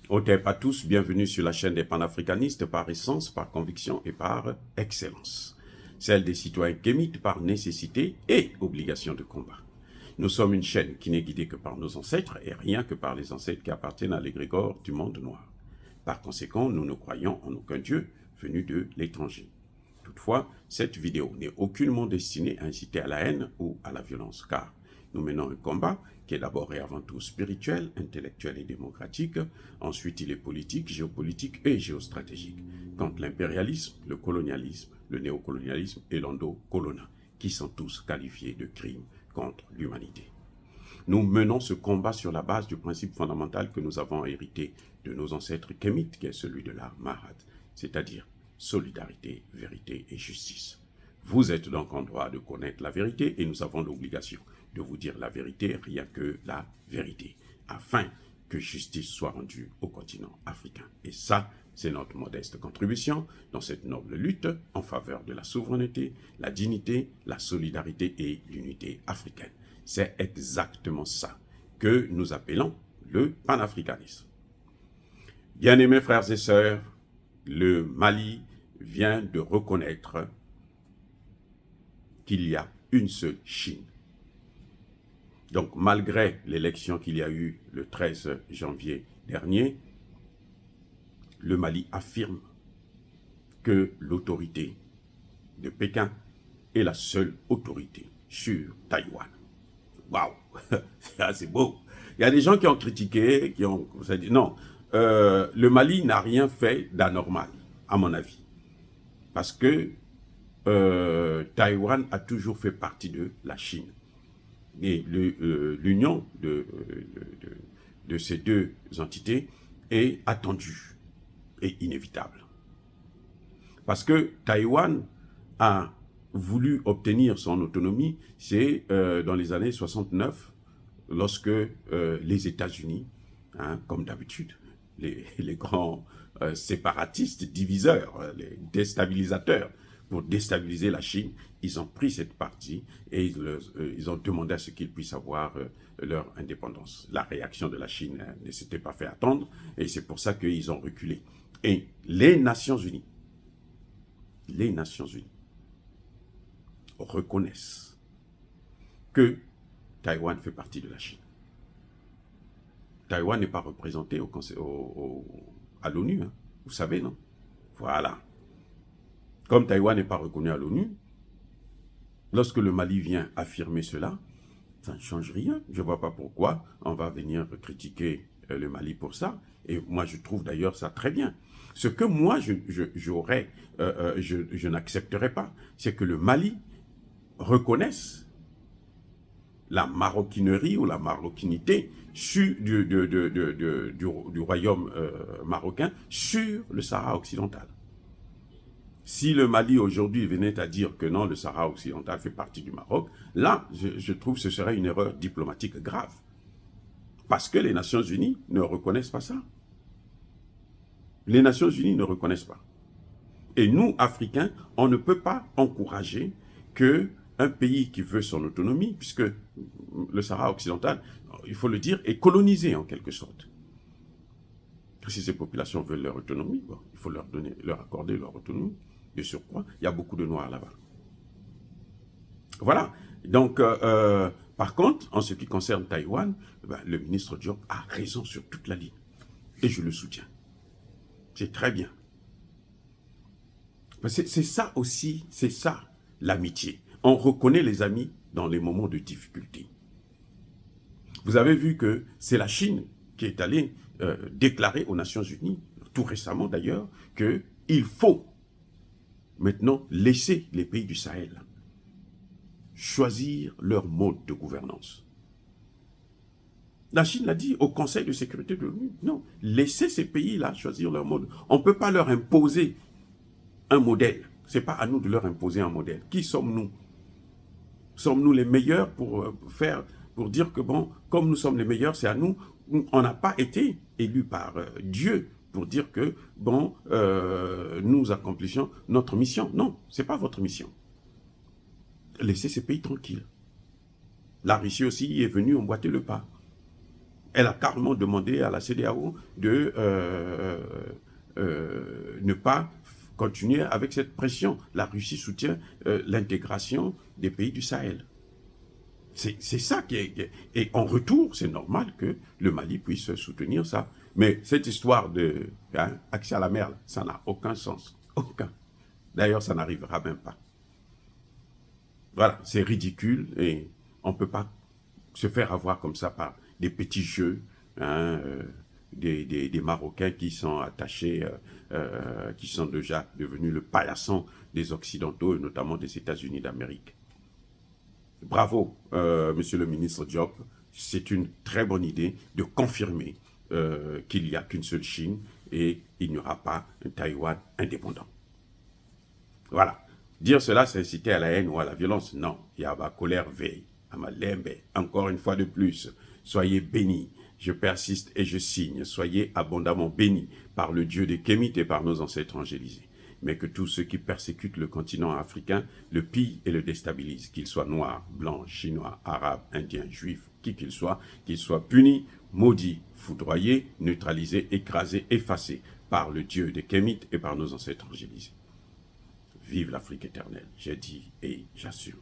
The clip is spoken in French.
Otep à tous, bienvenue sur la chaîne des panafricanistes par essence, par conviction et par excellence. Celle des citoyens kémites par nécessité et obligation de combat. Nous sommes une chaîne qui n'est guidée que par nos ancêtres et rien que par les ancêtres qui appartiennent à l'égrégore du monde noir. Par conséquent, nous ne croyons en aucun Dieu venu de l'étranger. Toutefois, cette vidéo n'est aucunement destinée à inciter à la haine ou à la violence, car nous menons un combat qui est d'abord et avant tout spirituel, intellectuel et démocratique. Ensuite, il est politique, géopolitique et géostratégique, contre l'impérialisme, le colonialisme, le néocolonialisme et l'endocolona, qui sont tous qualifiés de crimes contre l'humanité. Nous menons ce combat sur la base du principe fondamental que nous avons hérité de nos ancêtres kémites, qui est celui de la Mahat, c'est-à-dire solidarité, vérité et justice. Vous êtes donc en droit de connaître la vérité et nous avons l'obligation de vous dire la vérité, rien que la vérité, afin que justice soit rendue au continent africain. Et ça, c'est notre modeste contribution dans cette noble lutte en faveur de la souveraineté, la dignité, la solidarité et l'unité africaine. C'est exactement ça que nous appelons le panafricanisme. Bien-aimés frères et sœurs, le Mali vient de reconnaître qu'il y a une seule Chine. Donc, malgré l'élection qu'il y a eu le 13 janvier dernier, le Mali affirme que l'autorité de Pékin est la seule autorité sur Taïwan. Waouh, c'est beau. Il y a des gens qui ont critiqué, qui ont dit non, le Mali n'a rien fait d'anormal, à mon avis. Parce que Taïwan a toujours fait partie de la Chine. Et l'union de ces deux entités est attendue et inévitable. Parce que Taïwan a voulu obtenir son autonomie, c'est dans les années 69, lorsque les États-Unis, comme d'habitude, les grands séparatistes, diviseurs, les déstabilisateurs, pour déstabiliser la Chine, ils ont pris cette partie et ils ont demandé à ce qu'ils puissent avoir leur indépendance. La réaction de la Chine ne s'était pas fait attendre et c'est pour ça qu'ils ont reculé. Et les Nations Unies reconnaissent que Taïwan fait partie de la Chine. Taïwan n'est pas représenté à l'ONU, hein, vous savez, non? Voilà. Comme Taïwan n'est pas reconnu à l'ONU, lorsque le Mali vient affirmer cela, ça ne change rien. Je ne vois pas pourquoi on va venir critiquer le Mali pour ça. Et moi, je trouve d'ailleurs ça très bien. Ce que moi, je n'accepterais pas, c'est que le Mali reconnaisse la maroquinerie ou la maroquinité du royaume marocain sur le Sahara occidental. Si le Mali aujourd'hui venait à dire que non, le Sahara occidental fait partie du Maroc, là, je trouve que ce serait une erreur diplomatique grave. Parce que les Nations Unies ne reconnaissent pas ça. Les Nations Unies ne reconnaissent pas. Et nous, Africains, on ne peut pas encourager qu'un pays qui veut son autonomie, puisque le Sahara occidental, il faut le dire, est colonisé en quelque sorte. Si ces populations veulent leur autonomie, bon, il faut leur accorder leur autonomie. De surcroît, il y a beaucoup de Noirs là-bas. Voilà. Donc, par contre, en ce qui concerne Taïwan, le ministre Diop a raison sur toute la ligne. Et je le soutiens. C'est très bien. C'est ça aussi, c'est ça l'amitié. On reconnaît les amis dans les moments de difficulté. Vous avez vu que c'est la Chine qui est allée déclarer aux Nations Unies, tout récemment d'ailleurs, qu'il faut maintenant laisser les pays du Sahel choisir leur mode de gouvernance. La Chine l'a dit au Conseil de sécurité de l'ONU. Non, laissez ces pays-là choisir leur mode. On ne peut pas leur imposer un modèle. Ce n'est pas à nous de leur imposer un modèle. Qui sommes-nous? Sommes-nous les meilleurs pour dire que bon, comme nous sommes les meilleurs, c'est à nous. On n'a pas été élus par Dieu pour dire que, bon, nous accomplissons notre mission. Non, ce n'est pas votre mission. Laissez ces pays tranquilles. La Russie aussi est venue emboîter le pas. Elle a carrément demandé à la CEDEAO de ne pas continuer avec cette pression. La Russie soutient l'intégration des pays du Sahel. C'est ça qui est... Et en retour, c'est normal que le Mali puisse soutenir ça. Mais cette histoire de accès à la mer, ça n'a aucun sens. Aucun. D'ailleurs, ça n'arrivera même pas. Voilà, c'est ridicule et on ne peut pas se faire avoir comme ça par des petits jeux, des Marocains qui sont attachés, qui sont déjà devenus le paillasson des Occidentaux, et notamment des États-Unis d'Amérique. Bravo, monsieur le ministre Diop. C'est une très bonne idée de confirmer qu'il n'y a qu'une seule Chine et il n'y aura pas un Taïwan indépendant. Voilà. Dire cela, c'est inciter à la haine ou à la violence. Non, il y a ma colère veille, à ma lembe. Encore une fois de plus, soyez bénis. Je persiste et je signe. Soyez abondamment bénis par le Dieu des Kémites et par nos ancêtres angélisés. Mais que tous ceux qui persécutent le continent africain le pillent et le déstabilisent, qu'ils soient noirs, blancs, chinois, arabes, indiens, juifs, qui qu'ils soient punis, maudits, foudroyés, neutralisés, écrasés, effacés par le Dieu des Kémites et par nos ancêtres angélisés. Vive l'Afrique éternelle, j'ai dit et j'assume.